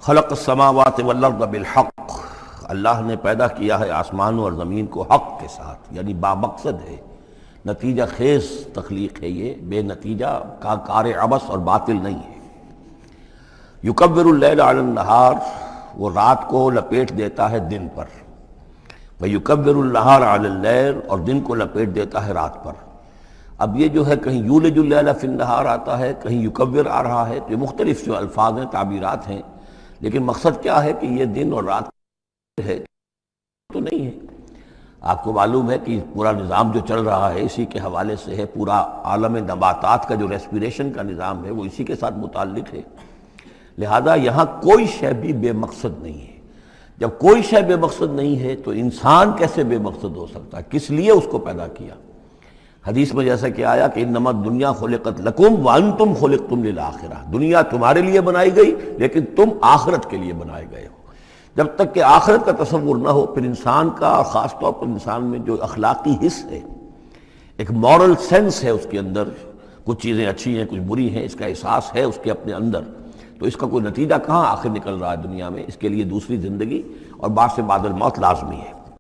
خلق السماوات والارض بالحق، اللہ نے پیدا کیا ہے آسمانوں اور زمین کو حق کے ساتھ، یعنی بامقصد ہے، نتیجہ خیز تخلیق ہے، یہ بے نتیجہ کا کار عبث اور باطل نہیں ہے۔ یکبر اللیل علی النہار، وہ رات کو لپیٹ دیتا ہے دن پر، ویکبر النہار علی اللیل، اور دن کو لپیٹ دیتا ہے رات پر۔ اب یہ جو ہے کہیں یولج اللیل فی النہار آتا ہے، کہیں یکبر آ رہا ہے، تو یہ مختلف جو الفاظ ہیں، تعبیرات ہیں، لیکن مقصد کیا ہے کہ یہ دن اور رات ہے تو نہیں ہے۔ آپ کو معلوم ہے کہ پورا نظام جو چل رہا ہے اسی کے حوالے سے ہے، پورا عالم نباتات کا جو ریسپیریشن کا نظام ہے وہ اسی کے ساتھ متعلق ہے، لہذا یہاں کوئی شے بھی بے مقصد نہیں ہے۔ جب کوئی شے بے مقصد نہیں ہے تو انسان کیسے بے مقصد ہو سکتا ہے؟ کس لیے اس کو پیدا کیا؟ حدیث میں جیسا کہ آیا کہ انما الدنیا خلقت لکم وانتم خلقتم للآخرہ، دنیا تمہارے لیے بنائی گئی لیکن تم آخرت کے لیے بنائے گئے ہو۔ جب تک کہ آخرت کا تصور نہ ہو، پھر انسان کا، اور خاص طور پر انسان میں جو اخلاقی حص ہے، ایک مورل سینس ہے اس کے اندر، کچھ چیزیں اچھی ہیں کچھ بری ہیں، اس کا احساس ہے اس کے اپنے اندر، تو اس کا کوئی نتیجہ کہاں آخر نکل رہا ہے دنیا میں؟ اس کے لیے دوسری زندگی اور بعد سے بعد الموت لازمی ہے۔